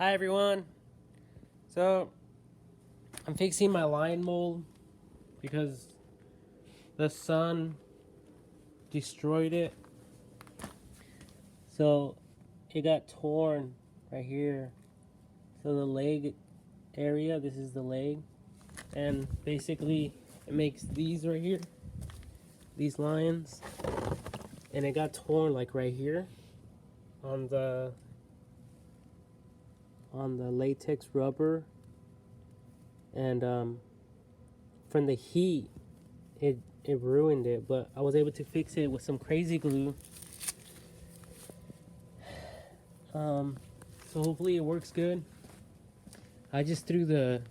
Hi everyone. So I'm fixing my lion mold because the sun destroyed it. So it got torn right here. So the leg area, this is the leg, and basically it makes these right here, these lions, and it got torn like right here on the latex rubber, and from the heat it ruined it, but I was able to fix it with some crazy glue. So hopefully it works good. I just threw the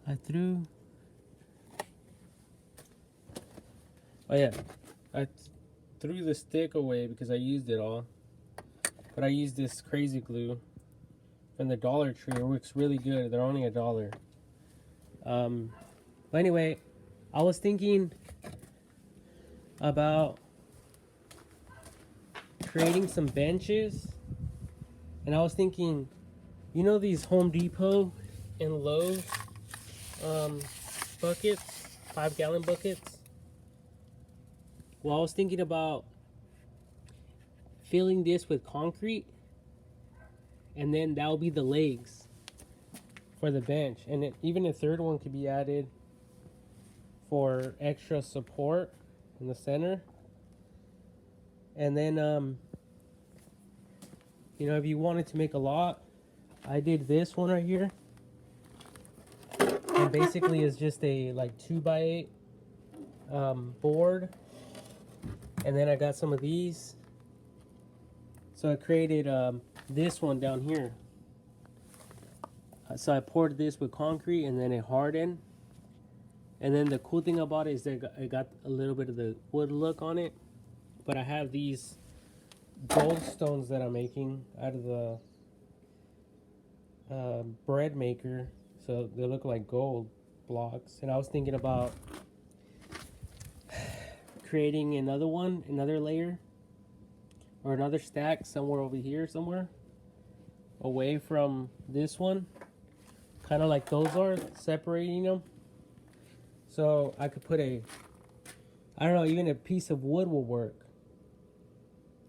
I threw oh yeah I threw the stick away because I used it all, but I used this crazy glue from the Dollar Tree. It works really good. They're only $1. But anyway, I was thinking about creating some benches, and I was thinking, you know, these Home Depot and Lowe's buckets, 5-gallon buckets. Well, I was thinking about filling this with concrete, and then that will be the legs for the bench, and even a third one could be added for extra support in the center. And then you know, if you wanted to make a lot, I did this one right here, and basically it's just a like 2x8 board, and then I got some of these, so I created this one down here. So I poured this with concrete, and then it hardened. And then the cool thing about it is that it got a little bit of the wood look on it. But I have these gold stones that I'm making out of the bread maker, so they look like gold blocks. And I was thinking about creating another one, another layer, or another stack somewhere over here, somewhere away from this one, kind of like those are, separating them. So I could put I don't know, even a piece of wood will work.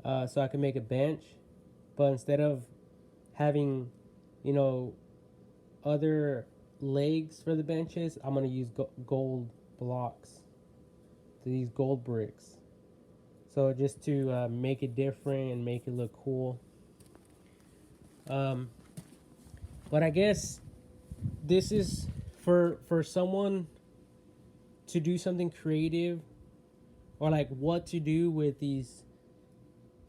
So I can make a bench, but instead of having, you know, other legs for the benches, I'm gonna use gold blocks, these gold bricks. So just to make it different and make it look cool. But I guess this is for someone to do something creative, or like what to do with these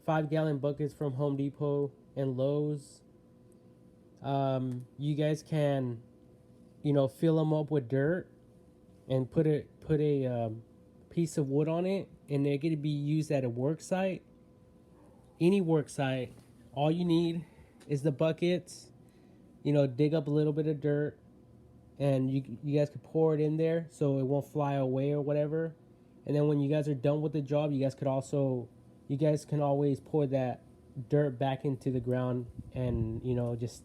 5-gallon buckets from Home Depot and Lowe's. You guys can, you know, fill them up with dirt and put a piece of wood on it, and they're going to be used at a work site, any work site. All you need is the buckets. You know, dig up a little bit of dirt, and you guys could pour it in there so it won't fly away or whatever. And then when you guys are done with the job, you guys can always pour that dirt back into the ground, and you know, just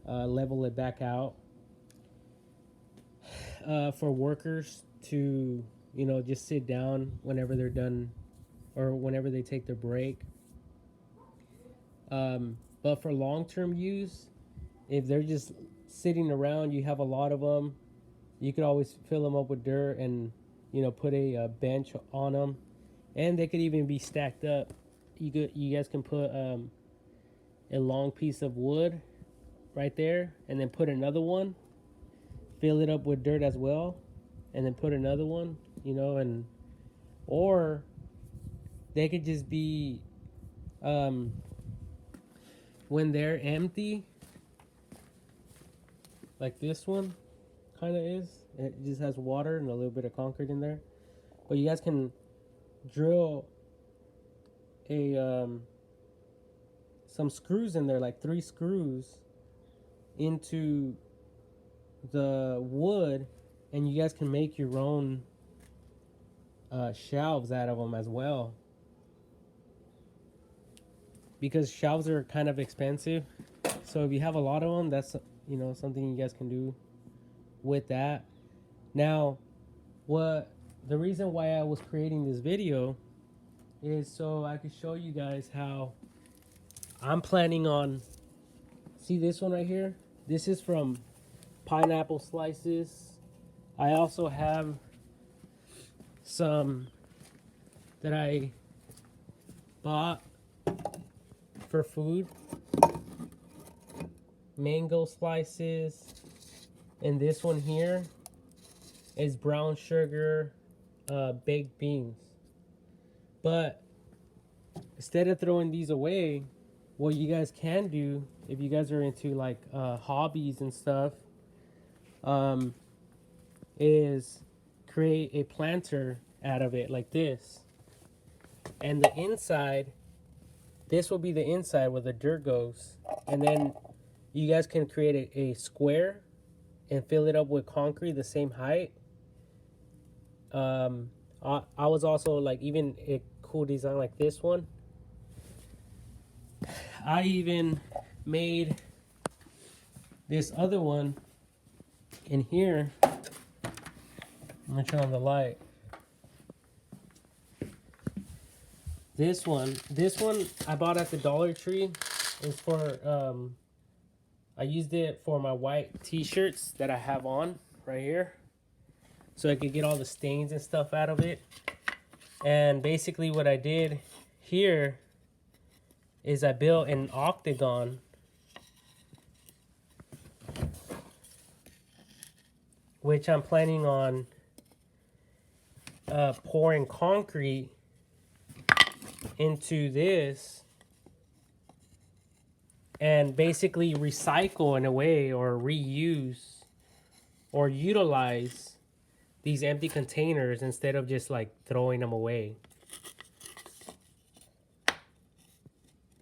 level it back out for workers to, you know, just sit down whenever they're done or whenever they take their break. But for long-term use, if they're just sitting around, you have a lot of them, you could always fill them up with dirt and, you know, put a bench on them, and they could even be stacked up. You guys can put a long piece of wood right there, and then put another one, fill it up with dirt as well, and then put another one, you know. And or they could just be when they're empty, like this one kind of is. It just has water and a little bit of concrete in there, but you guys can drill a some screws in there, like 3 screws into the wood, and you guys can make your own shelves out of them as well, because shelves are kind of expensive. So if you have a lot of them, that's, you know, something you guys can do with that. Now, what the reason why I was creating this video is so I could show you guys how I'm planning on. See this one right here? This is from Pineapple Slices. I also have some that I bought for food. Mango Slices. And this one here is brown sugar baked beans. But instead of throwing these away, what you guys can do, if you guys are into like hobbies and stuff, is create a planter out of it like this. And the inside, this will be the inside where the dirt goes. And then you guys can create a square and fill it up with concrete the same height. I was also like, even a cool design like this one. I even made this other one in here. I'm gonna turn on the light. This one I bought at the Dollar Tree. It's for I used it for my white t-shirts that I have on right here, so I could get all the stains and stuff out of it. And basically what I did here is I built an octagon which I'm planning on pouring concrete into this and basically recycle in a way, or reuse or utilize these empty containers instead of just like throwing them away,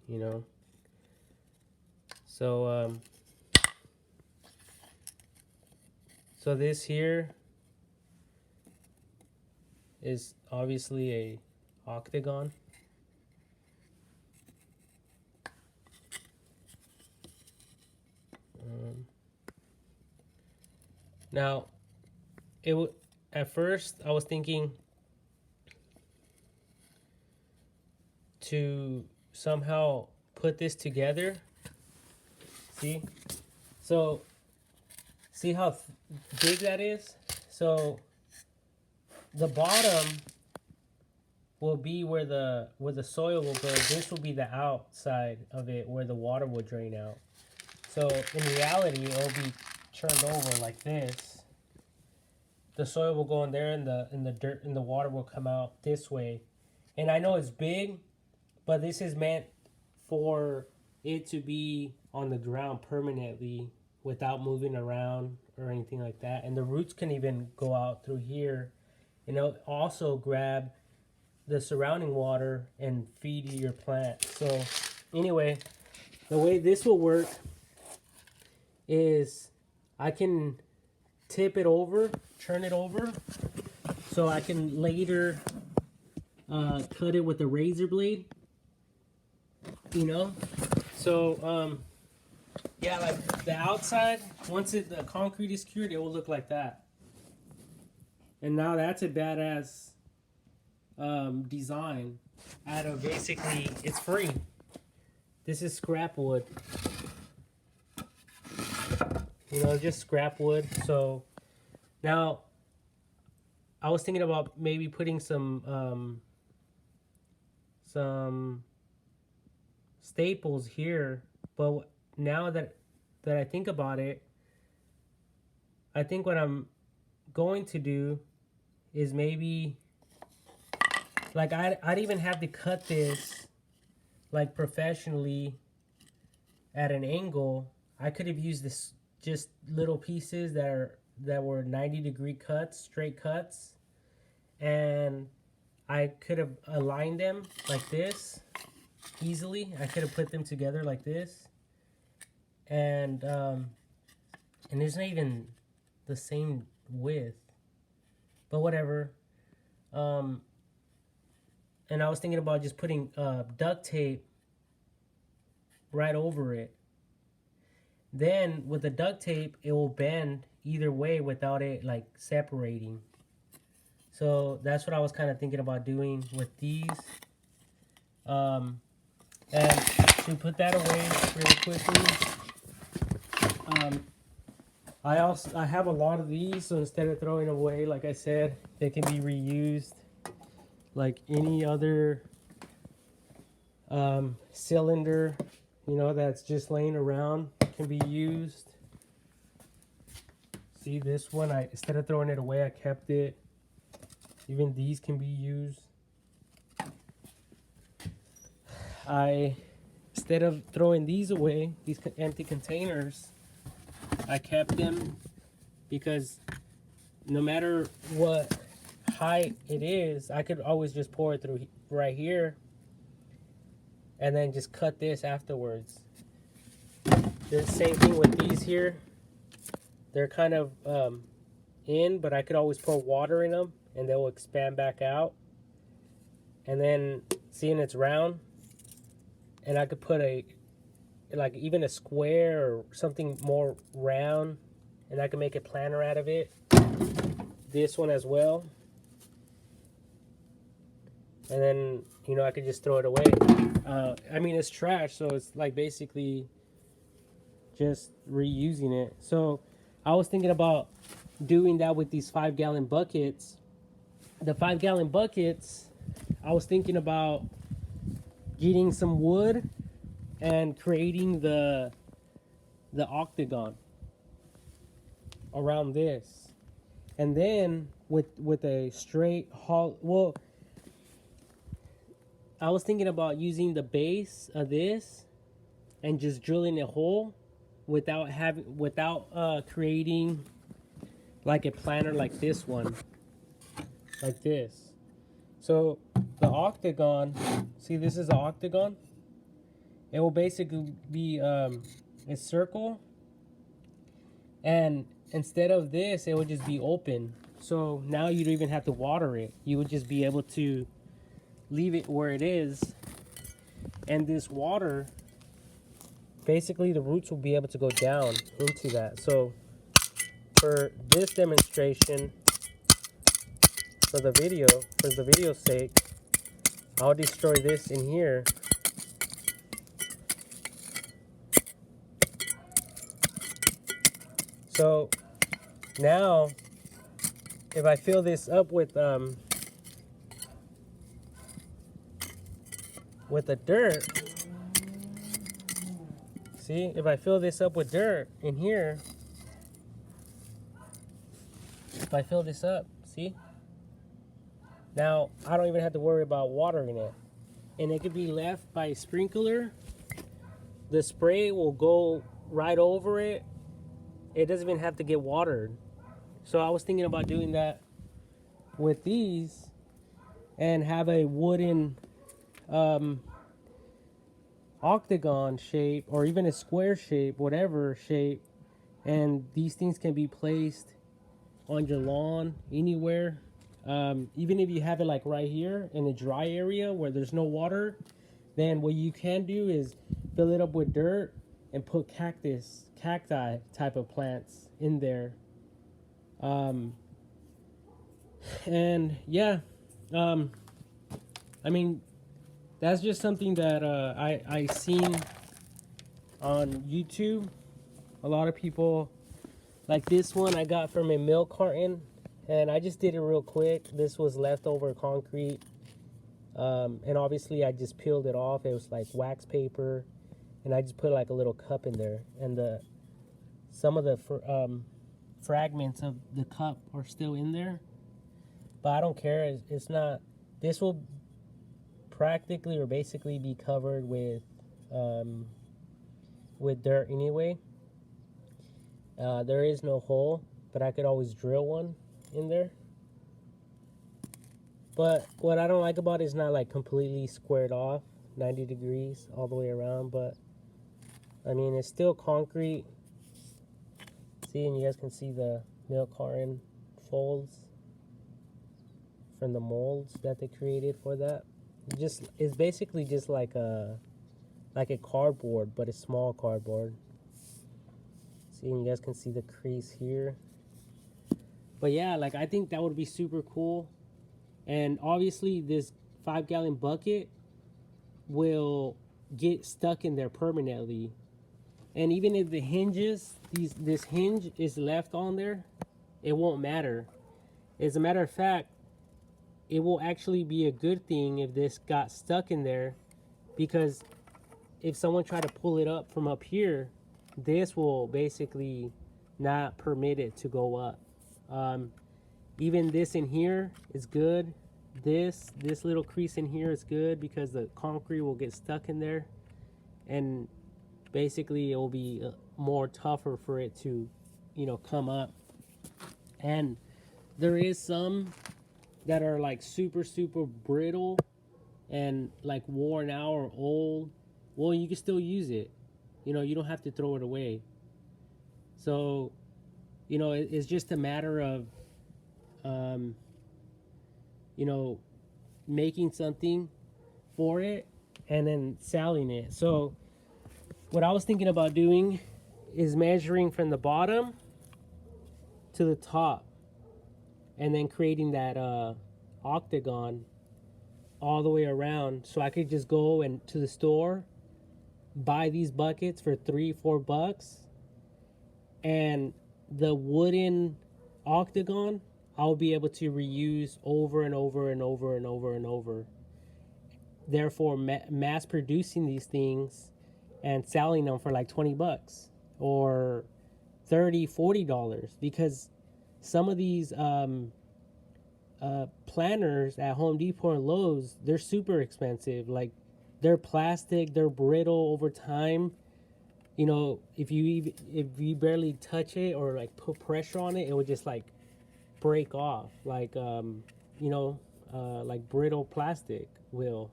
you know. So so this here is obviously a octagon. Now, at first I was thinking to somehow put this together. See? So, see how big that is? So, the bottom will be where the soil will go. This will be the outside of it where the water will drain out. So, in reality, it will be turned over like this. The soil will go in there, and the dirt and the water will come out this way. And I know it's big, but this is meant for it to be on the ground permanently without moving around or anything like that. And the roots can even go out through here, and it'll also grab the surrounding water and feed your plant. So anyway, the way this will work is I can tip it over, turn it over, so I can later cut it with a razor blade, you know. So yeah, like the outside, once the concrete is cured, it will look like that. And now that's a badass design out of, basically, it's free. This is scrap wood. You know, just scrap wood. So now I was thinking about maybe putting some staples here, but now that I think about it, I think what I'm going to do is maybe, like, I'd even have to cut this like professionally at an angle. I could have used this just little pieces that were 90-degree cuts, straight cuts, and I could have aligned them like this easily. I could have put them together like this, and there's not even the same width, but whatever. Um, and I was thinking about just putting duct tape right over it. Then with the duct tape, it will bend either way without it like separating. So that's what I was kind of thinking about doing with these. And to put that away really quickly, I have a lot of these, so instead of throwing away, like I said, they can be reused like any other cylinder, you know, that's just laying around can be used. See this one, instead of throwing it away, I kept it. Even these can be used. Instead of throwing these away, these empty containers, I kept them because no matter what height it is, I could always just pour it through right here and then just cut this afterwards. The same thing with these here. They're kind of in, but I could always pour water in them and they will expand back out. And then seeing it's round, and I could put like even a square or something more round, and I can make a planter out of it. This one as well. And then, you know, I could just throw it away. I mean, it's trash, so it's like basically just reusing it. So I was thinking about doing that with these 5-gallon buckets. The 5-gallon buckets, I was thinking about getting some wood and creating the octagon around this, and then with a straight hollow. Well, I was thinking about using the base of this and just drilling a hole without creating like a planter like this one, like this. So the octagon, see, this is an octagon. It will basically be a circle, and instead of this, it would just be open. So now you don't even have to water it. You would just be able to leave it where it is, and this water, basically the roots will be able to go down into that. So for this demonstration, for the video's sake, I'll destroy this in here. So now, if I fill this up with the dirt, see, if I fill this up with dirt in here, if I fill this up, see, now I don't even have to worry about watering it, and it could be left by a sprinkler. The spray will go right over it. It doesn't even have to get watered. So I was thinking about doing that with these and have a wooden octagon shape, or even a square shape, whatever shape, and these things can be placed on your lawn anywhere. Even if you have it like right here in a dry area where there's no water, then what you can do is fill it up with dirt and put cacti type of plants in there. And yeah, I mean, that's just something that I seen on YouTube. A lot of people, like this one I got from a milk carton, and I just did it real quick. This was leftover concrete, and obviously I just peeled it off. It was like wax paper, and I just put like a little cup in there, and some of the fragments of the cup are still in there, but I don't care. It's not. This will practically or basically be covered with dirt anyway. There is no hole, but I could always drill one in there. But what I don't like about it is not like completely squared off 90 degrees all the way around, but I mean, it's still concrete. See, and you guys can see the milk carton folds from the molds that they created for that. It's basically just like a cardboard, but a small cardboard. See, you guys can see the crease here. But yeah, like I think that would be super cool. And obviously this 5-gallon bucket will get stuck in there permanently. And even if the hinges, this hinge is left on there, it won't matter. As a matter of fact, it will actually be a good thing if this got stuck in there, because if someone tried to pull it up from up here, this will basically not permit it to go up. Even this in here is good. This little crease in here is good because the concrete will get stuck in there, and basically it will be more tougher for it to, you know, come up. And there is some that are like super brittle and like worn out or old. Well, you can still use it. You know, you don't have to throw it away. So, you know, it's just a matter of, you know, making something for it and then selling it. So what I was thinking about doing is measuring from the bottom to the top and then creating that octagon all the way around, so I could just go and to the store, buy these buckets for $3-4, and the wooden octagon I'll be able to reuse over and over and over and over and over. Therefore, mass producing these things and selling them for like $20 or $30-40, because some of these planters at Home Depot and Lowe's, they're super expensive. Like, they're plastic, they're brittle over time. You know, if you barely touch it or like put pressure on it, it would just like break off, like you know, like brittle plastic will.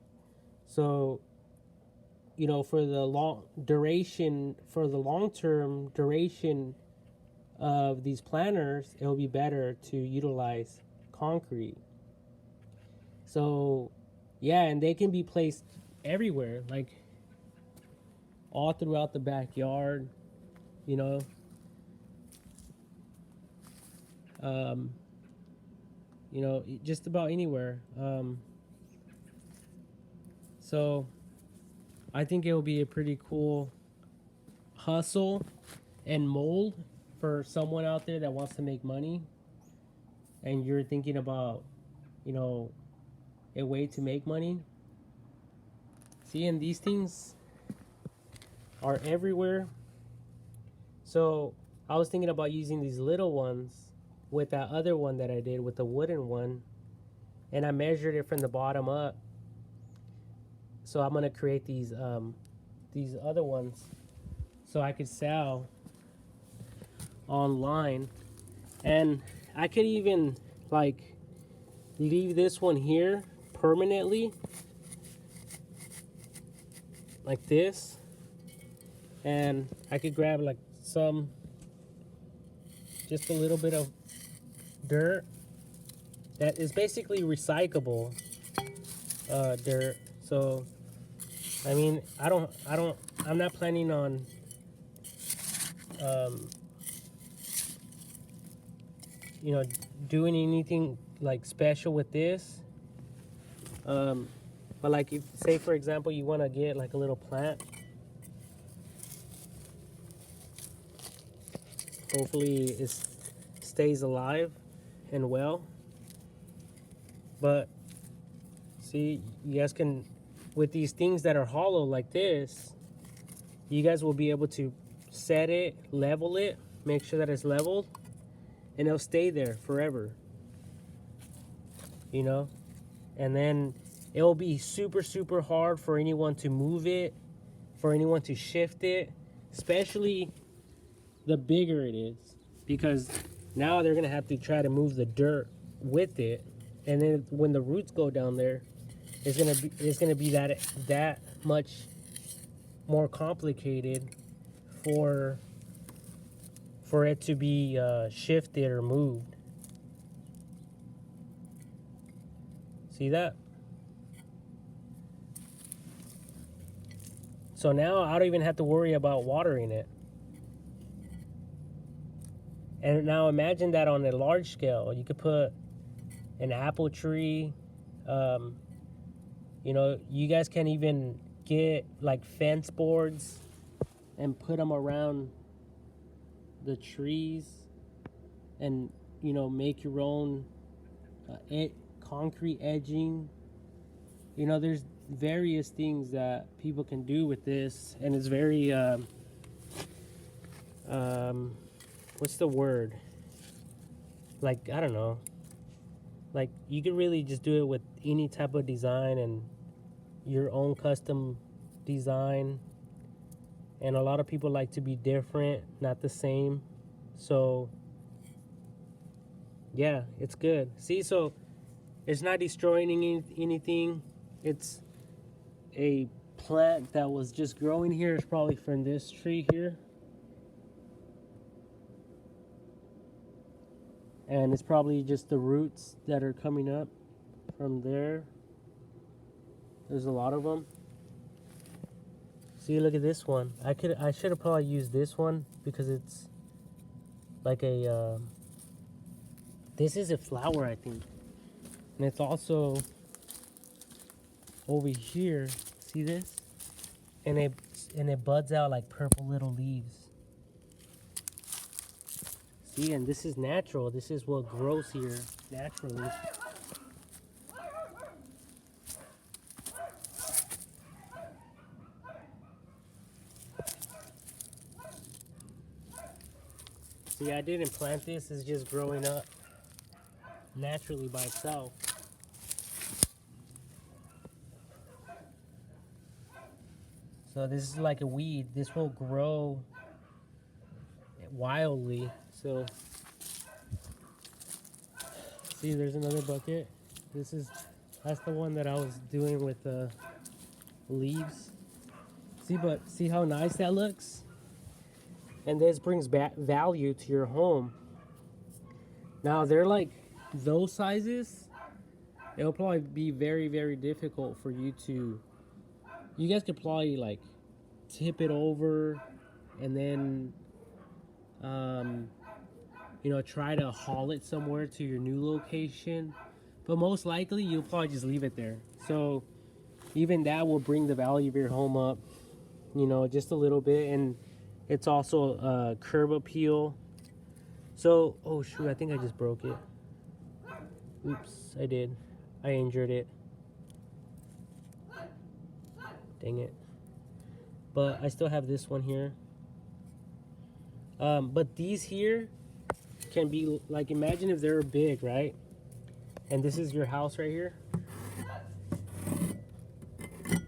So, you know, for the long term duration of these planters, it'll be better to utilize concrete. So yeah, and they can be placed everywhere, like all throughout the backyard, you know. You know, just about anywhere. So I think it will be a pretty cool hustle and mold for someone out there that wants to make money, and you're thinking about, you know, a way to make money. See, and these things are everywhere. So I was thinking about using these little ones with that other one that I did with the wooden one, and I measured it from the bottom up. So I'm gonna create these other ones so I could sell online. And I could even like leave this one here permanently like this, and I could grab like just a little bit of dirt that is basically recyclable dirt. So I mean, I'm not planning on you know, doing anything like special with this. But like, if, say for example, you want to get like a little plant, hopefully it stays alive and well. But see, you guys can, with these things that are hollow like this, you guys will be able to set it, level it, make sure that it's leveled, and it'll stay there forever, you know. And then it'll be super hard for anyone to move it, for anyone to shift it, especially the bigger it is, because now they're gonna have to try to move the dirt with it, and then when the roots go down there, it's gonna be that much more complicated for it to be shifted or moved. See that? So now I don't even have to worry about watering it. And now imagine that on a large scale. You could put an apple tree. You know, you guys can even get like fence boards and put them around the trees and, you know, make your own concrete edging. You know, there's various things that people can do with this, and it's very what's the word, like, I don't know, like you can really just do it with any type of design and your own custom design. And a lot of people like to be different, not the same. So yeah, it's good. See, so it's not destroying anything. It's a plant that was just growing here. It's probably from this tree here. And it's probably just the roots that are coming up from there. There's a lot of them. See, look at this one. I should have probably used this one because it's like a this is a flower, I think. And it's also over here. See this? And it buds out like purple little leaves. See, and this is natural. This is what grows here naturally. See, I didn't plant this. It's just growing up naturally by itself. So this is like a weed. This will grow wildly. So see, there's another bucket. That's the one that I was doing with the leaves. See how nice that looks? And this brings back value to your home. Now they're like those sizes. It'll probably be very, very difficult for you to. You guys could probably like tip it over and then, you know, try to haul it somewhere to your new location. But most likely you'll probably just leave it there. So even that will bring the value of your home up, you know, just a little bit. And it's also curb appeal. So, oh shoot, I think I just broke it. Oops, I did. I injured it. Dang it. But I still have this one here. But these here can be, like, imagine if they're big, right? And this is your house right here.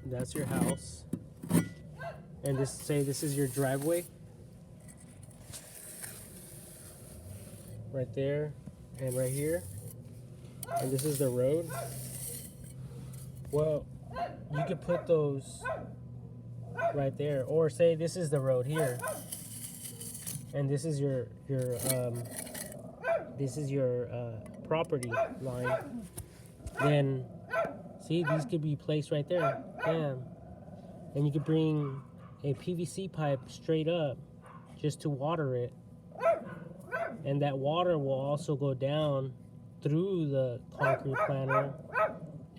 That's your house. And this is your driveway. Right there and right here. And this is the road. Well, you could put those right there, or say this is the road here, and this is your property line. Then see, these could be placed right there. Bam. And you could bring a PVC pipe straight up just to water it, and that water will also go down through the concrete planter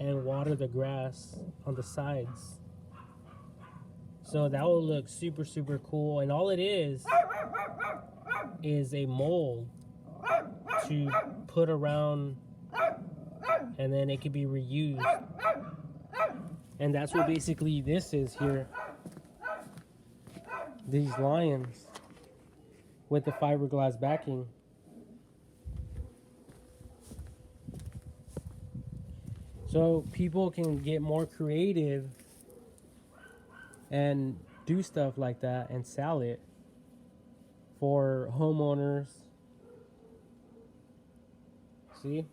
and water the grass on the sides. So that will look super, super cool. And all it is a mold to put around, and then it can be reused. And that's what basically this is here. These lions with the fiberglass backing. So people can get more creative and do stuff like that and sell it for homeowners. See?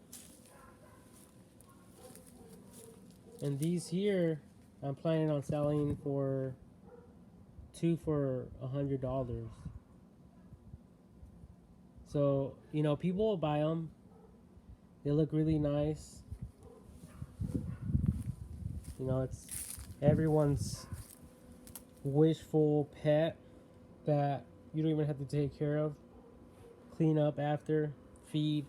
And these here, I'm planning on selling for $2 for $100. So, you know, people will buy them. They look really nice. You know, it's everyone's wishful pet that you don't even have to take care of, clean up after, feed.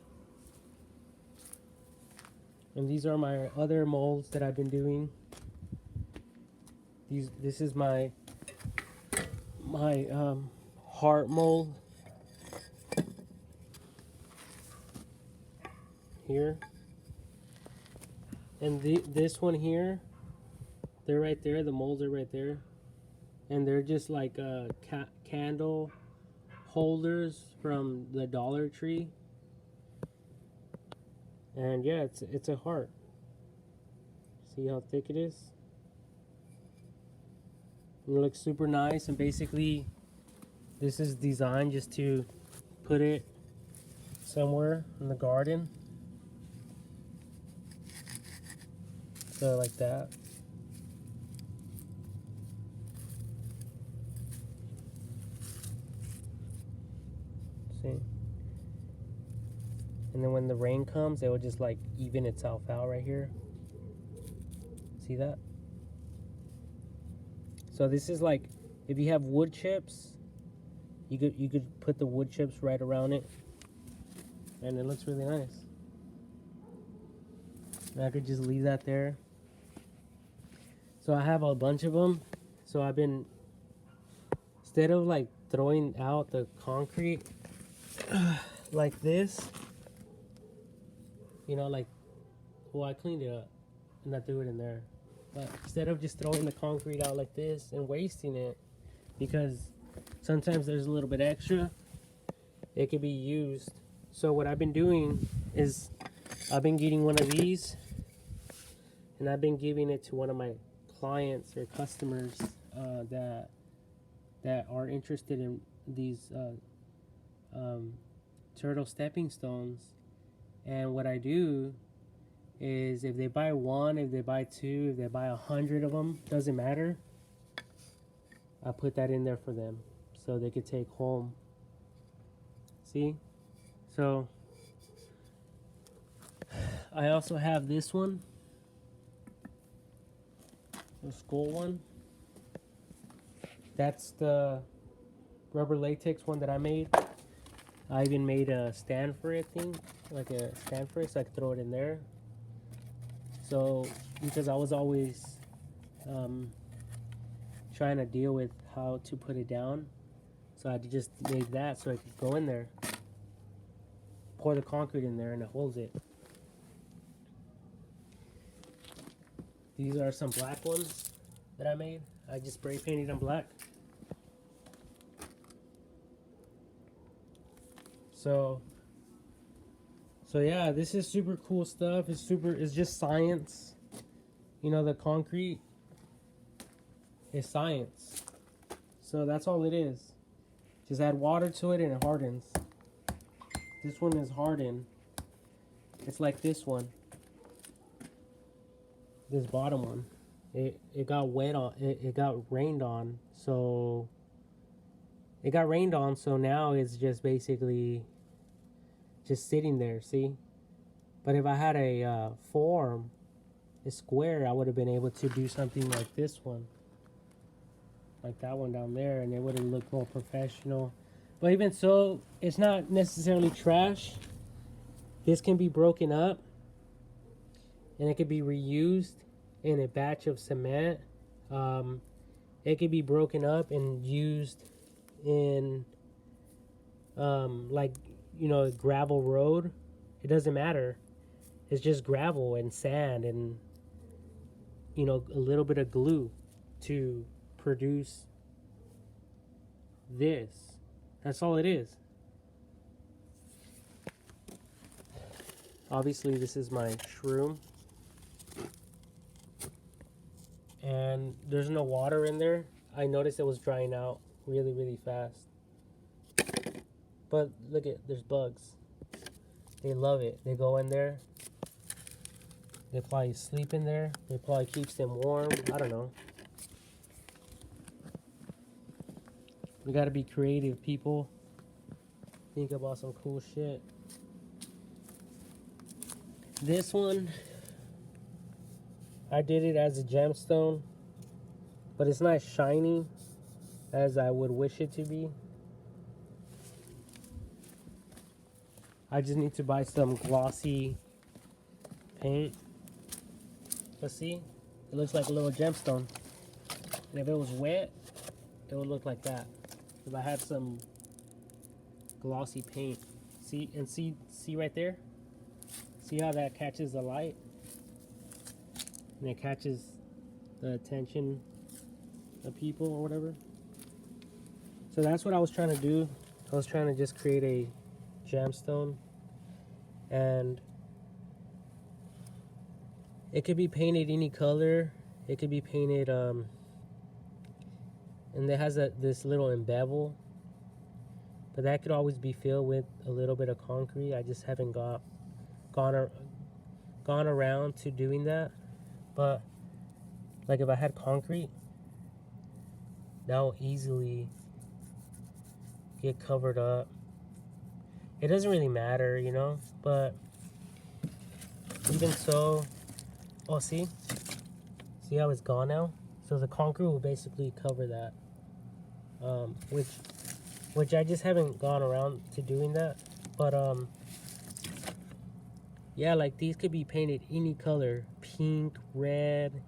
And these are my other molds that I've been doing. This is my heart mold here, and this one here, they're right there. The molds are right there, and they're just like candle holders from the Dollar Tree. And yeah, it's a heart. See how thick it is? And it looks super nice. And basically, this is designed just to put it somewhere in the garden. So like that. See? And then when the rain comes, it will just like even itself out right here. See that? So this is like, if you have wood chips, you could put the wood chips right around it, and it looks really nice. And I could just leave that there. So I have a bunch of them. So I've been, instead of like throwing out the concrete like this, you know, like, well, I cleaned it up and I threw it in there. But instead of just throwing the concrete out like this and wasting it, because sometimes there's a little bit extra, it could be used. So what I've been doing is I've been getting one of these, and I've been giving it to one of my clients or customers that are interested in these turtle stepping stones. And what I do is, if they buy one, if they buy two, if they buy 100 of them, doesn't matter, I put that in there for them so they could take home. See? So I also have this one, the skull one. That's the rubber latex one that I made. I even made a stand for it thing, like a stand for it, so I could throw it in there. So, because I was always trying to deal with how to put it down, so I just made that so I could go in there, pour the concrete in there, and it holds it. These are some black ones that I made. I just spray painted them black. So yeah, this is super cool stuff. It's just science. You know, the concrete is science. So that's all it is. Just add water to it and it hardens. This one is hardened. It's like this one. This bottom one. It got wet on, it got rained on. So it got rained on, so now it's just basically just sitting there, see? But if I had a form, a square, I would have been able to do something like this one. Like that one down there, and it would have looked more professional. But even so, it's not necessarily trash. This can be broken up, and it could be reused in a batch of cement. It could be broken up and used in like, you know, a gravel road. It doesn't matter. It's just gravel and sand and, you know, a little bit of glue to produce this. That's all it is. Obviously, this is my shroom, and there's no water in there. I noticed it was drying out really, really fast. But look at, there's bugs. They love it. They go in there. They probably sleep in there. It probably keeps them warm. I don't know. We gotta be creative, people. Think about some cool shit. This one, I did it as a gemstone, but it's not shiny as I would wish it to be. I just need to buy some glossy paint. Let's see, it looks like a little gemstone. And if it was wet, it would look like that. If I had some glossy paint. See right there? See how that catches the light? And it catches the attention of people or whatever. So that's what I was trying to do. I was trying to just create a gemstone, and it could be painted any color. It could be painted and it has this little embevel, but that could always be filled with a little bit of concrete. I just haven't gone around to doing that. But like if I had concrete, that will easily get covered up. It doesn't really matter, you know, but even so, oh, see how it's gone now? So the concrete will basically cover that, which I just haven't gone around to doing that. But yeah, like these could be painted any color, pink, red,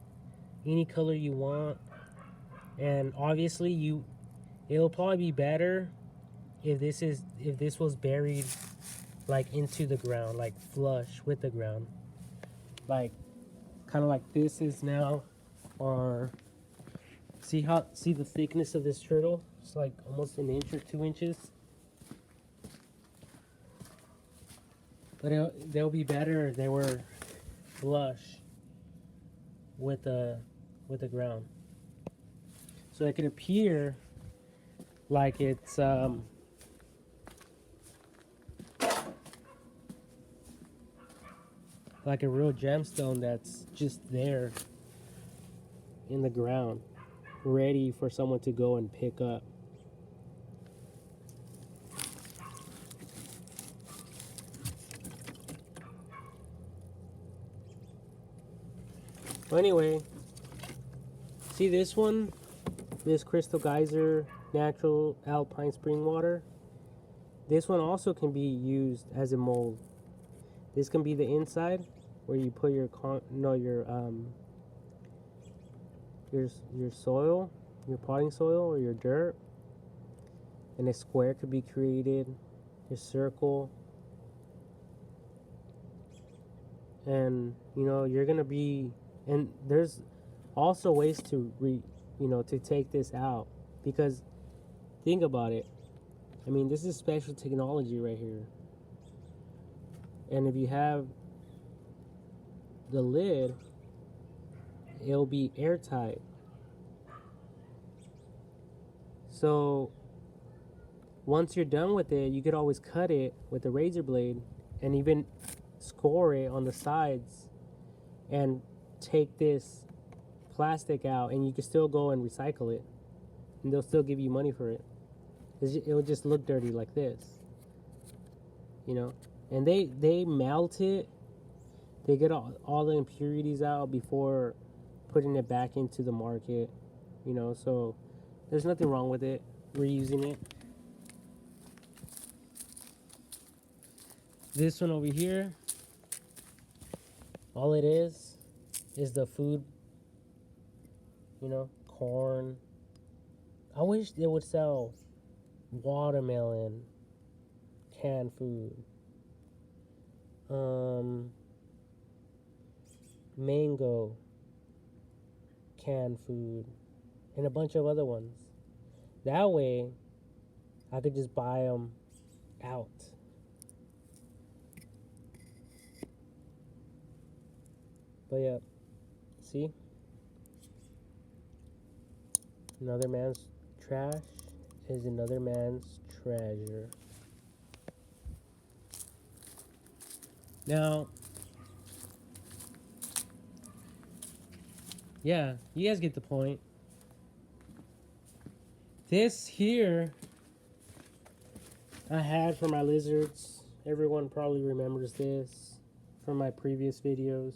any color you want. And obviously it'll probably be better if this was buried like into the ground, like flush with the ground, like kind of like this is now. Or see the thickness of this turtle? It's like almost an inch or 2 inches. But they'll be better if they were flush with the ground, so it could appear like it's like a real gemstone that's just there in the ground, ready for someone to go and pick up. Well, anyway, see this one, this Crystal Geyser natural alpine spring water. This one also can be used as a mold. This can be the inside where you put your soil, your potting soil or your dirt, and a square could be created, a circle, and you know you're gonna be. And there's also ways to to take this out, because think about it. I mean, this is special technology right here. And if you have the lid, it'll be airtight. So once you're done with it, you could always cut it with a razor blade and even score it on the sides and take this plastic out, and you can still go and recycle it, and they'll still give you money for it. It'll just look dirty like this, you know. And they melt it. They get all the impurities out before putting it back into the market, you know. So there's nothing wrong with it, reusing it. This one over here, all it is the food, you know, corn. I wish they would sell watermelon canned food, mango canned food, and a bunch of other ones. That way I could just buy them out. But yeah, see? Another man's trash is another man's treasure. Now, yeah, you guys get the point. This here I had for my lizards. Everyone probably remembers this from my previous videos.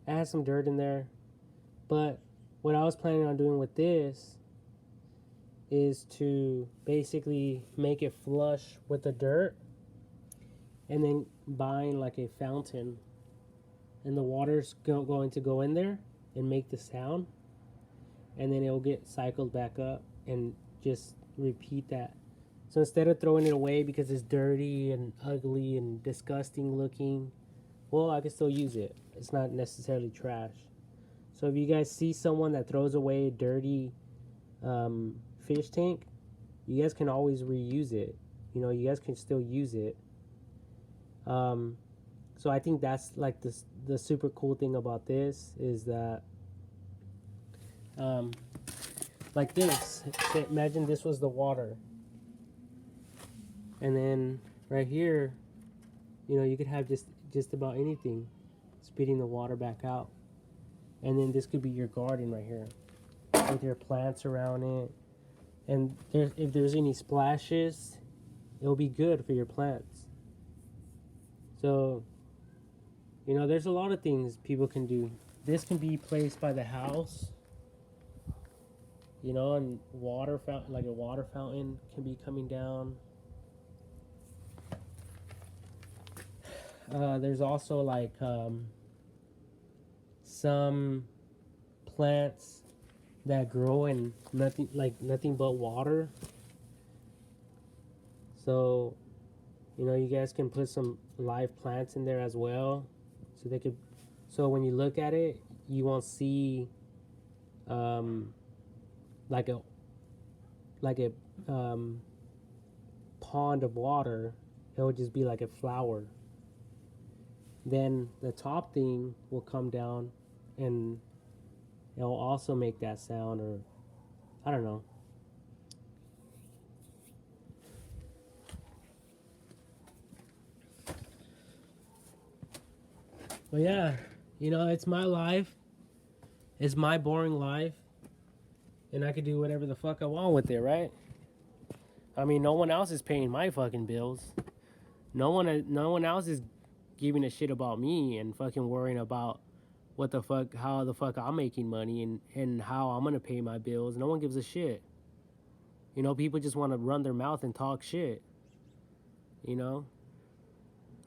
It has some dirt in there. But what I was planning on doing with this is to basically make it flush with the dirt and then buying like a fountain, and the water's going to go in there and make the sound, and then it'll get cycled back up and just repeat that. So instead of throwing it away because it's dirty and ugly and disgusting looking, well, I can still use it. It's not necessarily trash. So if you guys see someone that throws away a dirty fish tank, you guys can always reuse it. You know, you guys can still use it. So I think that's like the super cool thing about this is that, like this. Imagine this was the water, and then right here, you know, you could have just about anything, spitting the water back out, and then this could be your garden right here, with your plants around it, and if there's any splashes, it'll be good for your plants. So, you know, there's a lot of things people can do. This can be placed by the house, you know, and water fountain, like a water fountain can be coming down. There's also like some plants that grow in nothing but water. So, you know, you guys can put some live plants in there as well, so they could. So when you look at it, you won't see like a pond of water. It will just be like a flower. Then the top thing will come down and it'll also make that sound, or I don't know. But yeah, you know, it's my life. It's my boring life. And I can do whatever the fuck I want with it, right? I mean, no one else is paying my fucking bills. No one else is giving a shit about me and fucking worrying about what the fuck, how the fuck I'm making money and how I'm gonna pay my bills. No one gives a shit. You know, people just want to run their mouth and talk shit. You know?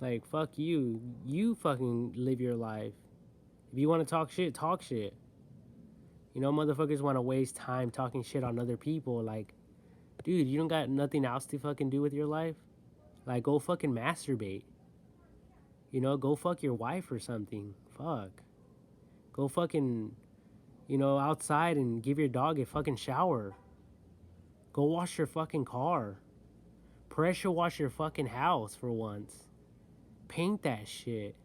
Like, fuck you. You fucking live your life. If you want to talk shit, talk shit. You know, motherfuckers want to waste time talking shit on other people. Like, dude, you don't got nothing else to fucking do with your life? Like, go fucking masturbate. You know, go fuck your wife or something. Fuck. Go fucking, you know, outside and give your dog a fucking shower. Go wash your fucking car. Pressure wash your fucking house for once. Paint that shit.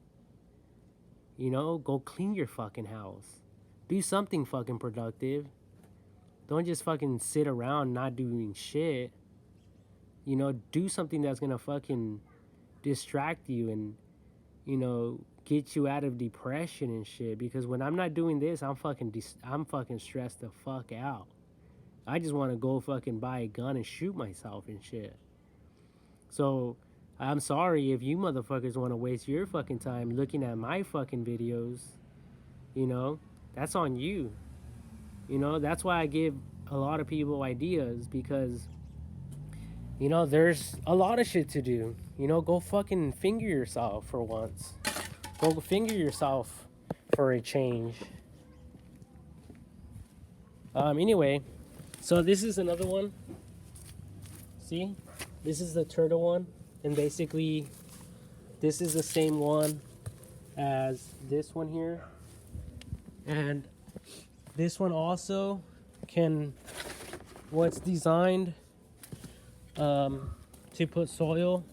You know, go clean your fucking house. Do something fucking productive. Don't just fucking sit around not doing shit. You know, do something that's gonna fucking distract you and, you know, get you out of depression and shit. Because when I'm not doing this, I'm fucking stressed the fuck out. I just want to go fucking buy a gun and shoot myself and shit. So, I'm sorry if you motherfuckers want to waste your fucking time looking at my fucking videos. You know, that's on you. You know, that's why I give a lot of people ideas, because, you know, there's a lot of shit to do. You know, go fucking finger yourself for once. Go finger yourself for a change. Anyway, so this is another one. See? This is the turtle one. And basically, this is the same one as this one here. And this one also can, what's designed to put soil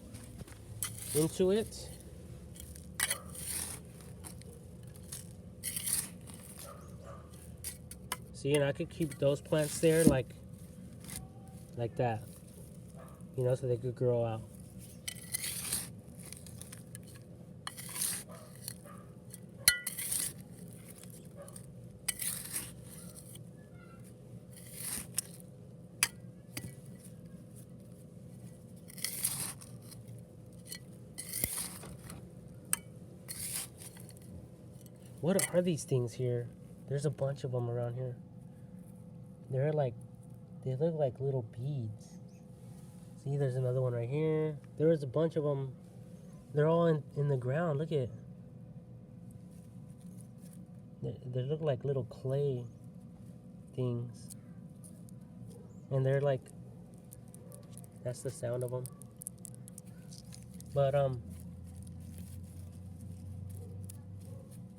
into it. See, and I could keep those plants there like that, you know, so they could grow out. What are these things here? There's a bunch of them around here. They're like, they look like little beads. See, there's another one right here. There's a bunch of them. They're all in the ground. Look at. They look like little clay things. And they're like, that's the sound of them. But,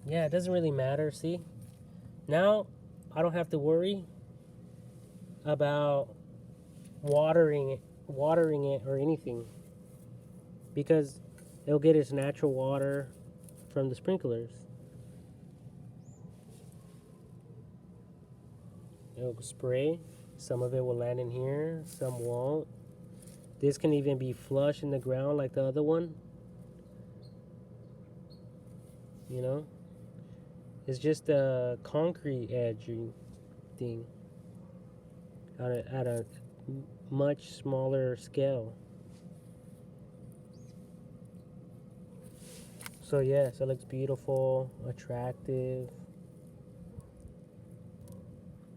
yeah, it doesn't really matter, see? Now, I don't have to worry about watering it or anything, because it'll get its natural water from the sprinklers. It'll spray. Some of it will land in here, some won't. This can even be flush in the ground like the other one. You know? It's just a concrete edging thing at a much smaller scale. So yes, it looks beautiful, attractive.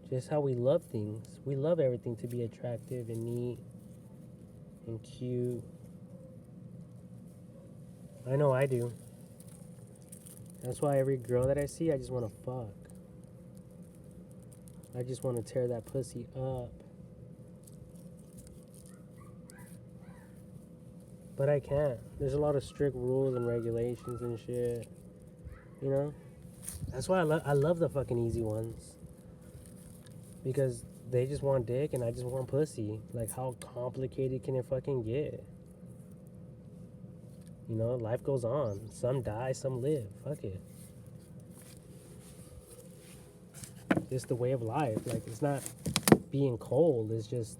Just how we love things. We love everything to be attractive and neat and cute. I know I do. That's why every girl that I see, I just want to fuck. I just want to tear that pussy up. But I can't. There's a lot of strict rules and regulations and shit. You know? That's why I love the fucking easy ones. Because they just want dick and I just want pussy. Like, how complicated can it fucking get? You know, life goes on. Some die, some live. Fuck it. It's the way of life. Like, it's not being cold. It's just,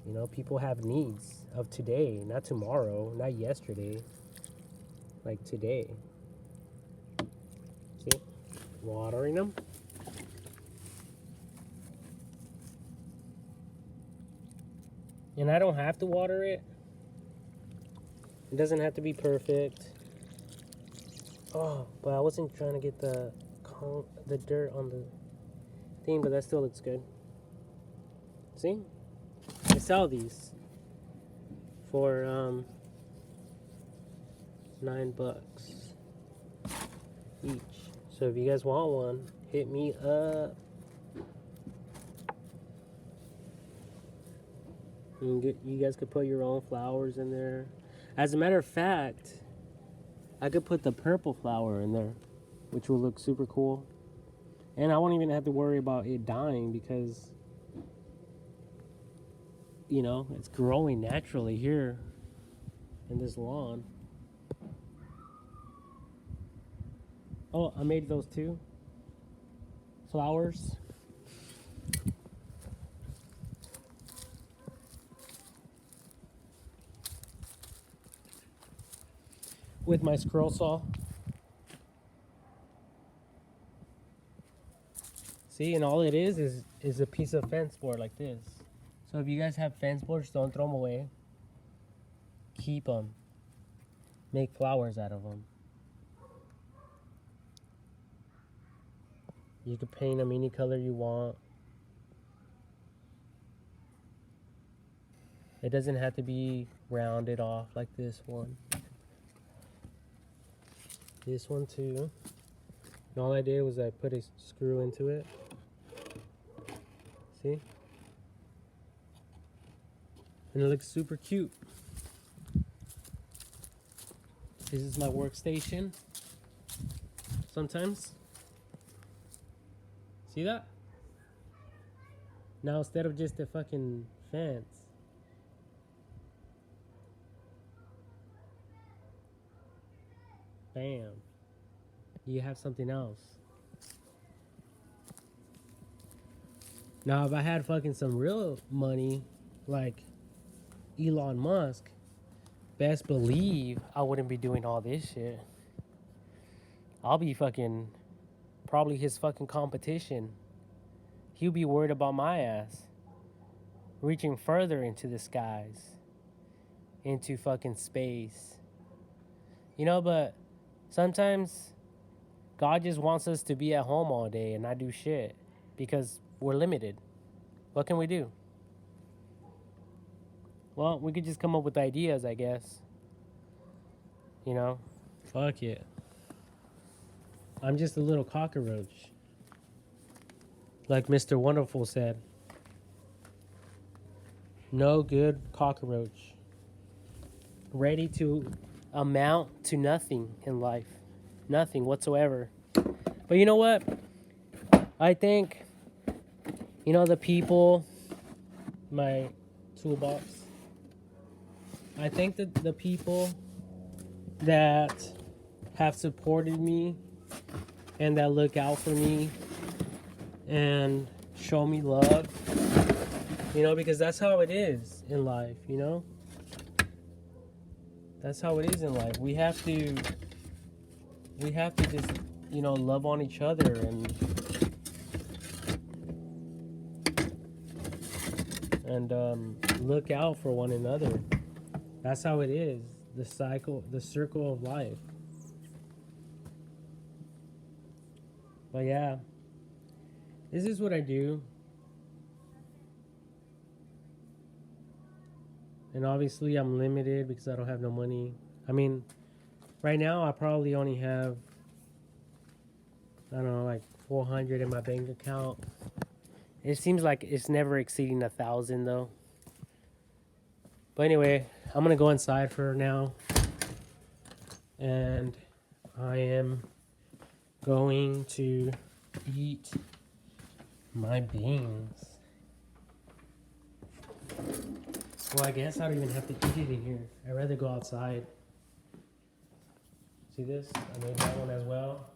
you know, people have needs of today, not tomorrow, not yesterday. Like today. See? Watering them. And I don't have to water it. It doesn't have to be perfect. Oh, but I wasn't trying to get the dirt on the thing, but that still looks good. See? I sell these for $9 each. So if you guys want one, hit me up. You guys could put your own flowers in there. As a matter of fact, I could put the purple flower in there, which will look super cool. And I won't even have to worry about it dying because, you know, it's growing naturally here in this lawn. Oh, I made those too. Flowers. With my scroll saw. See, and all it is a piece of fence board like this. So if you guys have fence boards, don't throw them away. Keep them. Make flowers out of them. You can paint them any color you want. It doesn't have to be rounded off like this one. This one too. And all I did was I put a screw into it. See? And it looks super cute. This is my workstation. Sometimes. See that? Now instead of just a fucking fence. Bam. You have something else. Now, if I had fucking some real money, like Elon Musk, best believe I wouldn't be doing all this shit. I'll be fucking probably his fucking competition. He'll be worried about my ass. Reaching further into the skies. Into fucking space. You know, but sometimes God just wants us to be at home all day and not do shit because we're limited. What can we do? Well, we could just come up with ideas, I guess. You know? Fuck it. I'm just a little cockroach. Like Mr. Wonderful said. No good cockroach. Ready to amount to nothing in life. Nothing whatsoever. But you know what? I think, the people, my toolbox, I think that the people that have supported me and that look out for me and show me love, because that's how it is in life, That's how it is in life. We have to just, love on each other and look out for one another. That's how it is. The circle of life. But yeah, this is what I do. And obviously I'm limited because I don't have no money. I mean, right now I probably only have, I don't know, like 400 in my bank account. It seems like it's never exceeding 1,000 though. But anyway, I'm gonna go inside for now. And I am going to eat my beans. Well, I guess I don't even have to eat it in here. I'd rather go outside. See this? I made that one as well.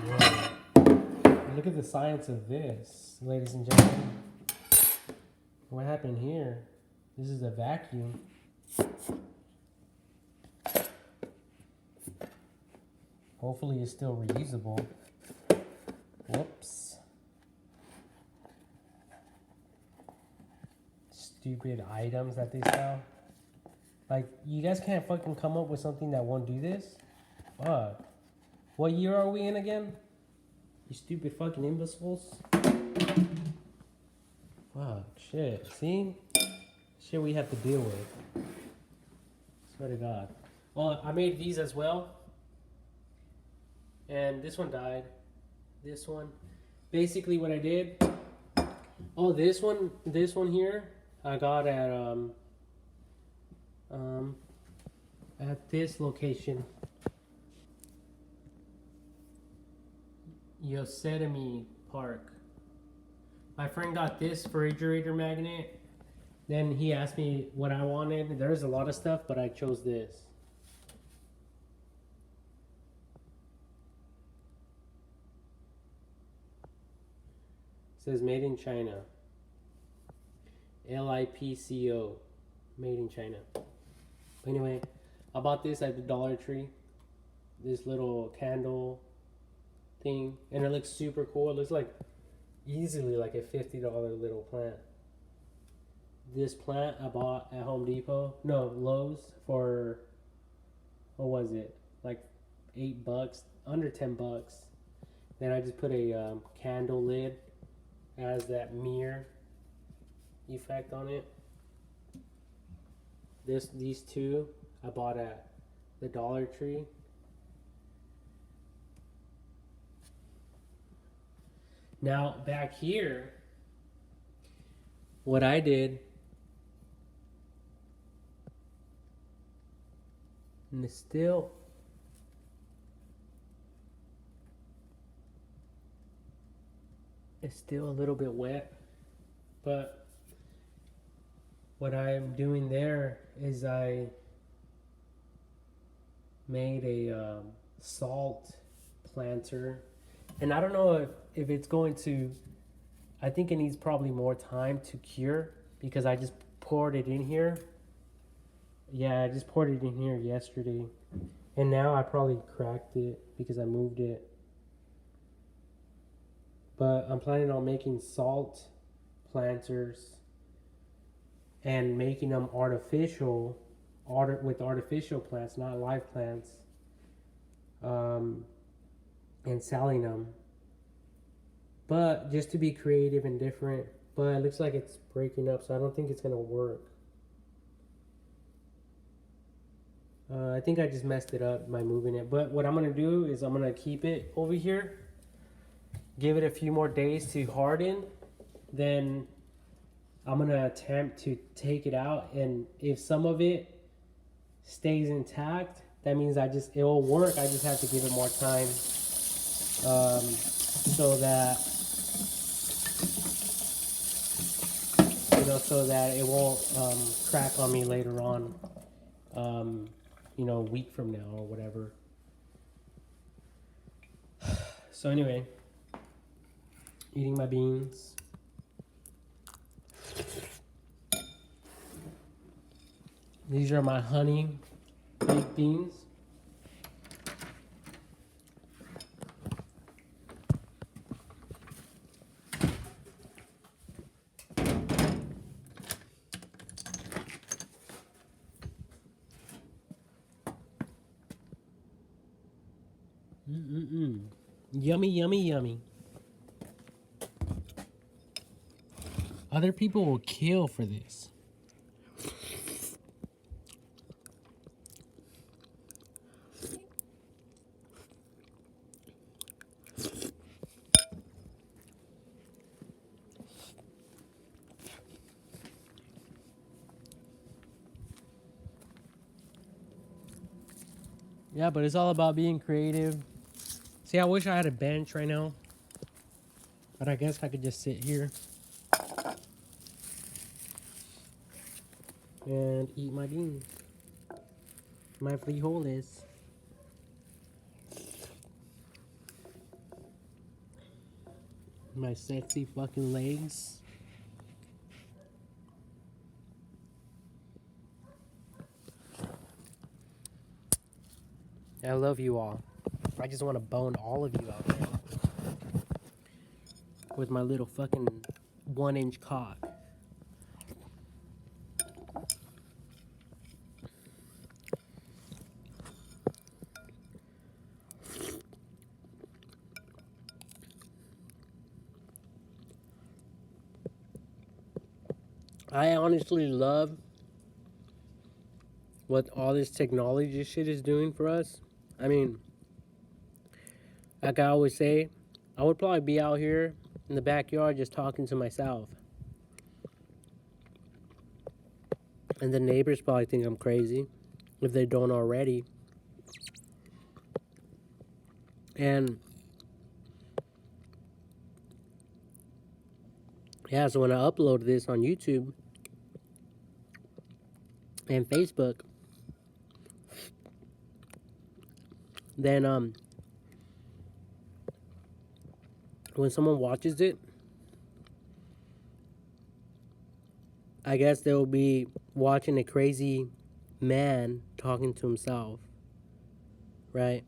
Whoa. Look at the science of this, ladies and gentlemen. What happened here? This is a vacuum. Hopefully it's still reusable. Whoops. Stupid items that they sell. Like, you guys can't fucking come up with something that won't do this? Fuck. What year are we in again? You stupid fucking imbeciles. Fuck, shit. See? Shit we have to deal with. Swear to God. Well, I made these as well. And this one died. This one. Basically what I did. Oh, this one here. I got at this location. Yosemite Park. My friend got this refrigerator magnet. Then he asked me what I wanted. There's a lot of stuff, but I chose this. It says made in China. LIPCO. Made in China. Anyway, I bought this at the Dollar Tree. This little candle thing. And it looks super cool. It looks like easily like a $50 little plant. This plant I bought at Home Depot. No, Lowe's for, what was it? Like $8, under $10. Then I just put a candle lid as that mirror effect on it. These two I bought at the Dollar Tree. Now back here, what I did, and it's still a little bit wet, but what I'm doing there is I made a salt planter, and I don't know if it's going to, I think it needs probably more time to cure because I just poured it in here. Yeah, I just poured it in here yesterday, and now I probably cracked it because I moved it. But I'm planning on making salt planters and making them artificial, with artificial plants, not live plants. and selling them. But just to be creative and different. But it looks like it's breaking up, so I don't think it's gonna work. I think I just messed it up by moving it. But what I'm gonna do is I'm gonna keep it over here, give it a few more days to harden, then I'm gonna attempt to take it out, and if some of it stays intact, that means it will work. I just have to give it more time, so that so that it won't crack on me later on, a week from now or whatever. So anyway, eating my beans. These are my honey baked beans. Yummy, yummy, yummy. Other people will kill for this. Yeah, but it's all about being creative. See, I wish I had a bench right now. But I guess I could just sit here and eat my beans. My frijoles. My sexy fucking legs. I love you all. I just want to bone all of you out there with my little fucking 1-inch cock. I honestly love what all this technology shit is doing for us. I mean, like I always say, I would probably be out here in the backyard just talking to myself. And the neighbors probably think I'm crazy, if they don't already. And yeah, so when I upload this on YouTube and Facebook, then when someone watches it, I guess they'll be watching a crazy man talking to himself, right?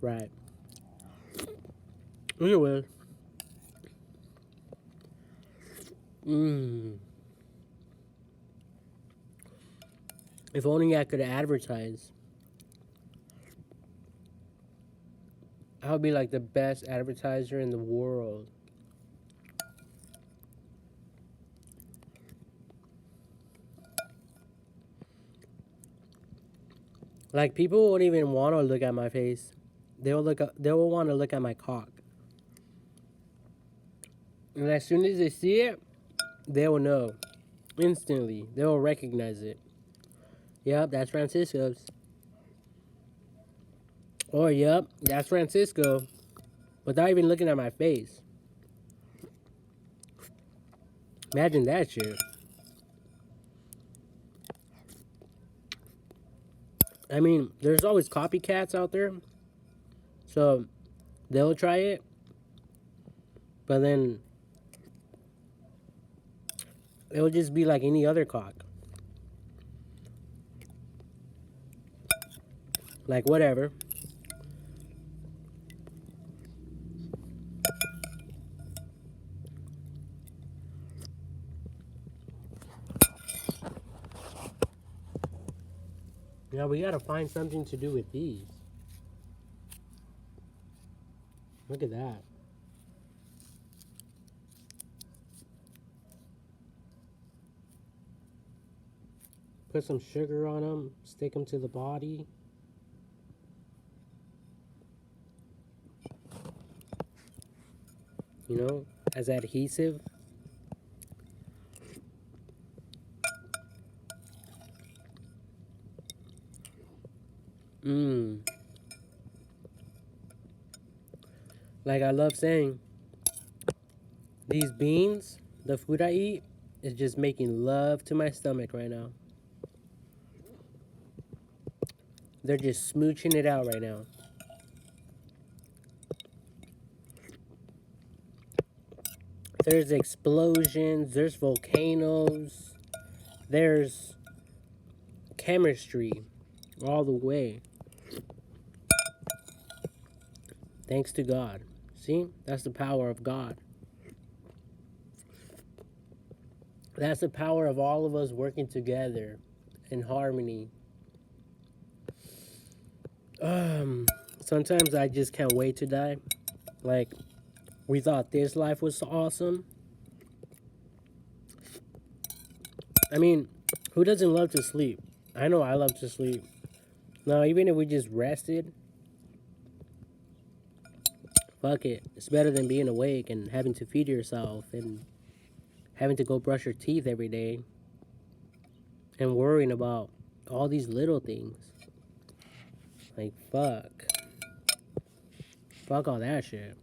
Right. Anyway. If only I could advertise. I would be like the best advertiser in the world. Like, people won't even want to look at my face. They will want to look at my cock. And as soon as they see it, they will know. Instantly. They will recognize it. Yep, that's Francisco's. Or, yep, that's Francisco. Without even looking at my face. Imagine that shit. I mean, there's always copycats out there. So, they'll try it. But then, it'll just be like any other cock. Like, whatever. Yeah, we gotta find something to do with these. Look at that. Put some sugar on them, stick them to the body. You know, as adhesive. Mmm. Like I love saying, these beans, the food I eat, is just making love to my stomach right now. They're just smooching it out right now. There's explosions, there's volcanoes, there's chemistry all the way. Thanks to God. See? That's the power of God. That's the power of all of us working together in harmony. Sometimes I just can't wait to die. Like, we thought this life was awesome. I mean, who doesn't love to sleep? I know I love to sleep. Now, even if we just rested, fuck it. It's better than being awake and having to feed yourself and having to go brush your teeth every day and worrying about all these little things. Like, fuck. Fuck all that shit.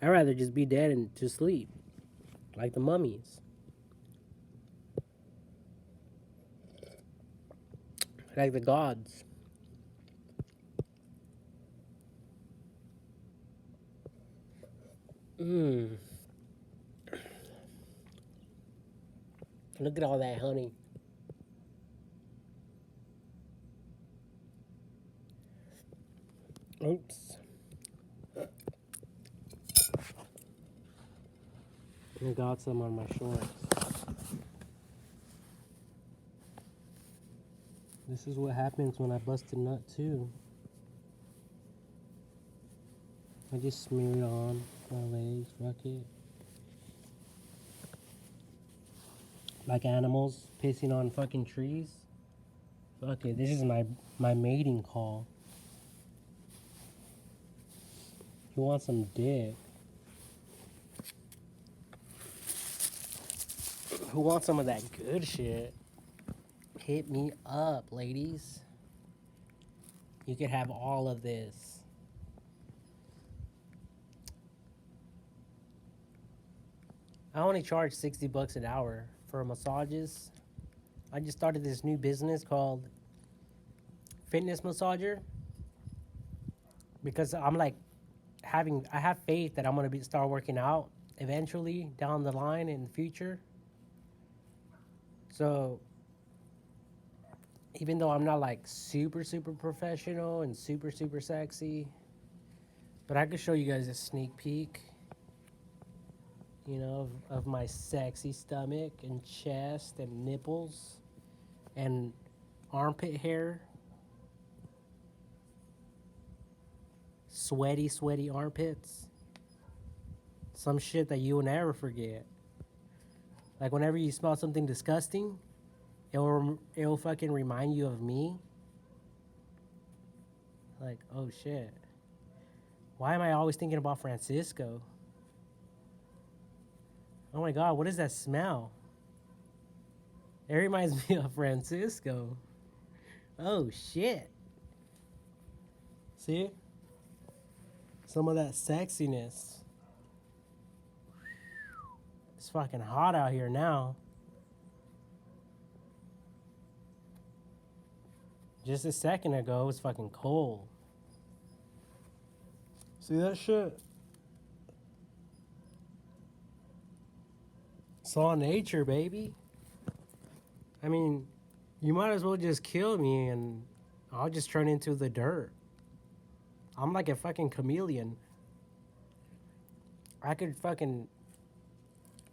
I'd rather just be dead and to sleep. Like the mummies. Like the gods. Mmm. Look at all that honey. Oops. I got some on my shorts. This is what happens when I bust a nut too. I just smear it on my legs, fuck it. Like animals pissing on fucking trees. Fuck it, this is my mating call. You want some dick? Who wants some of that good shit? Hit me up, ladies. You could have all of this. I only charge $60 an hour for massages. I just started this new business called Fitness Massager because I'm like I have faith that I'm gonna start working out eventually down the line in the future. So even though I'm not like super professional and super sexy, but I could show you guys a sneak peek, you know, of my sexy stomach and chest and nipples and armpit hair. Sweaty armpits. Some shit that you will never forget. Like whenever you smell something disgusting, it'll fucking remind you of me. Like, oh shit. Why am I always thinking about Francisco? Oh my god, what is that smell? It reminds me of Francisco. Oh shit. See? Some of that sexiness. It's fucking hot out here now. Just a second ago, it was fucking cold. See that shit? Saw nature, baby. I mean, you might as well just kill me and I'll just turn into the dirt. I'm like a fucking chameleon. I could fucking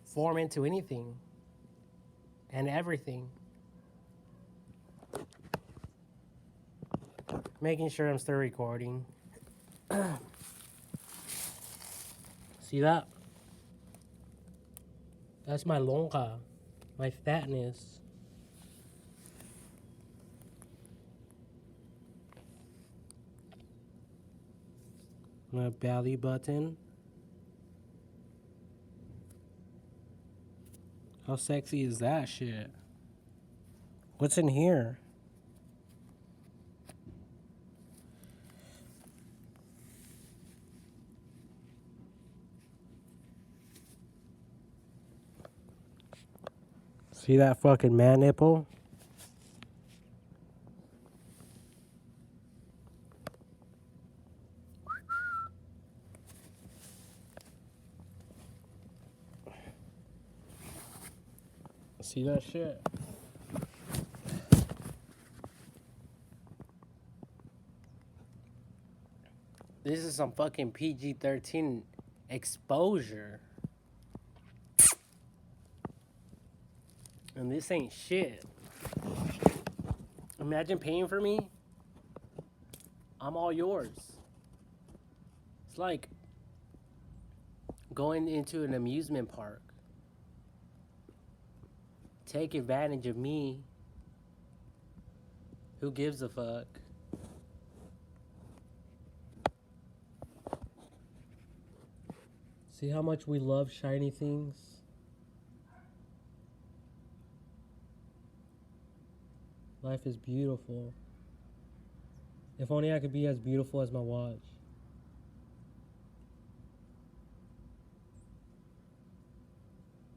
form into anything and everything. Making sure I'm still recording. See that? That's my longa, my fatness. My belly button. How sexy is that shit? What's in here? See that fucking man nipple? See that shit? This is some fucking PG-13 exposure. And this ain't shit. Imagine paying for me. I'm all yours. It's like going into an amusement park. Take advantage of me. Who gives a fuck? See how much we love shiny things? Life is beautiful. If only I could be as beautiful as my watch.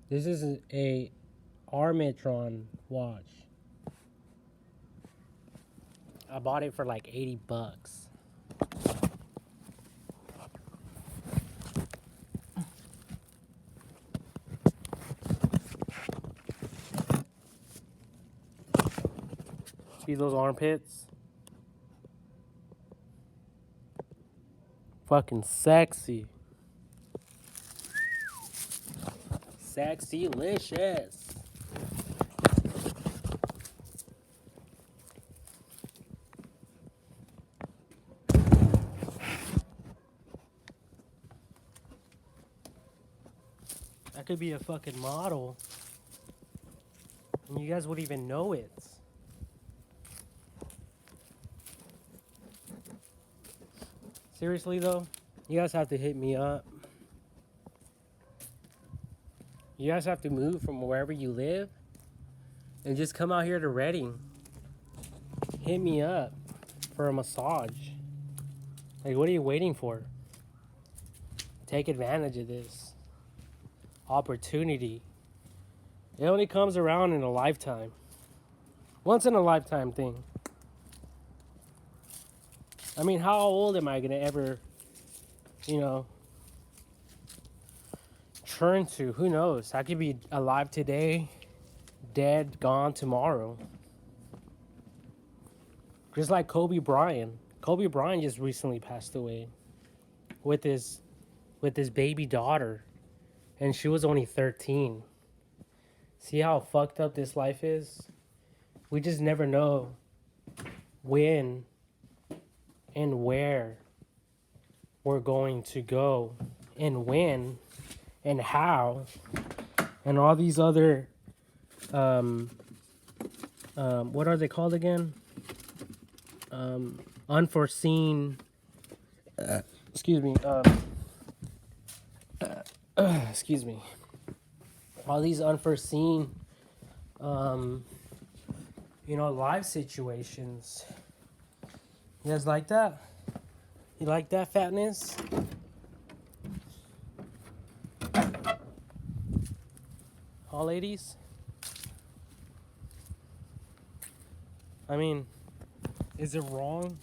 This is a Armatron watch. I bought it for like $80. See those armpits? Fucking sexy. Sexy-licious. I could be a fucking model. And you guys wouldn't even know it. Seriously though, you guys have to hit me up. You guys have to move from wherever you live and just come out here to Reading. Hit me up for a massage. Like, what are you waiting for? Take advantage of this opportunity. It only comes around in a lifetime. Once in a lifetime thing. I mean, how old am I gonna ever, turn to? Who knows? I could be alive today, dead, gone tomorrow. Just like Kobe Bryant. Kobe Bryant just recently passed away with his baby daughter, and she was only 13. See how fucked up this life is? We just never know when and where we're going to go, and when and how, and all these other what are they called again? Unforeseen excuse me excuse me, all these unforeseen life situations. You guys like that? You like that fatness? All ladies? I mean, is it wrong?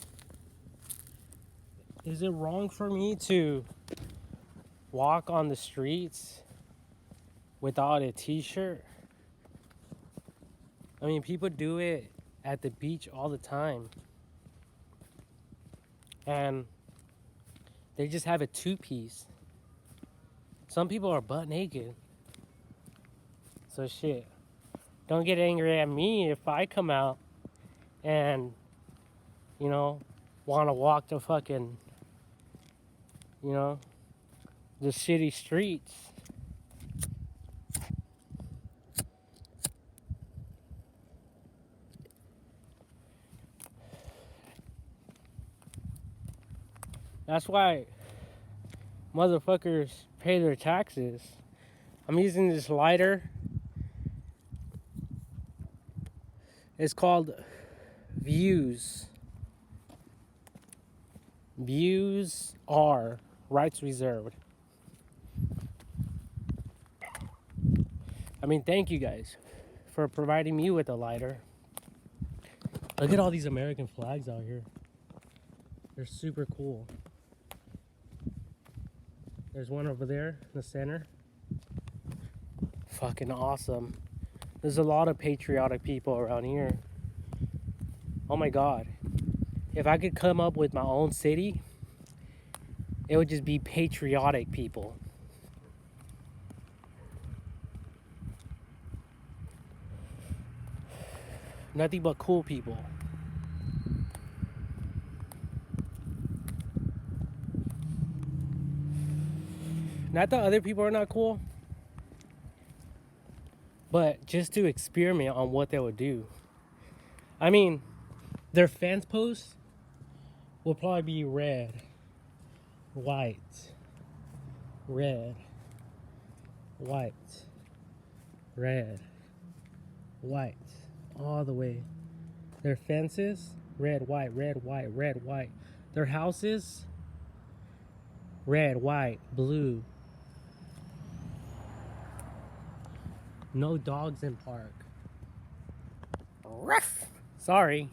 Is it wrong for me to walk on the streets without a t-shirt? I mean, people do it at the beach all the time. And they just have a two-piece. Some people are butt naked. So shit. Don't get angry at me if I come out and, want to walk the fucking, the city streets. That's why motherfuckers pay their taxes. I'm using this lighter. It's called Views. Views are rights reserved. I mean, thank you guys for providing me with a lighter. Look at all these American flags out here. They're super cool. There's one over there in the center. Fucking awesome. There's a lot of patriotic people around here. Oh my God. If I could come up with my own city, it would just be patriotic people. Nothing but cool people. Not that other people are not cool, but just to experiment on what they would do. I mean, their fence posts will probably be red, white, red, white, red, white, all the way. Their fences, red, white, red, white, red, white. Their houses, red, white, blue. No dogs in park. Ruff. Sorry.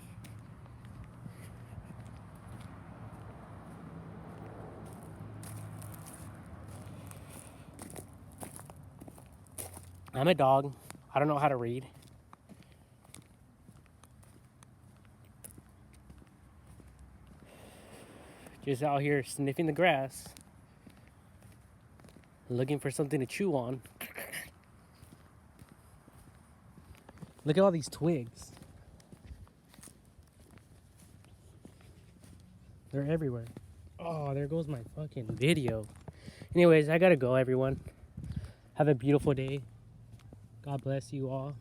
I'm a dog. I don't know how to read. Just out here sniffing the grass. Looking for something to chew on. Look at all these twigs. They're everywhere. Oh, there goes my fucking video. Anyways, I gotta go, everyone. Have a beautiful day. God bless you all.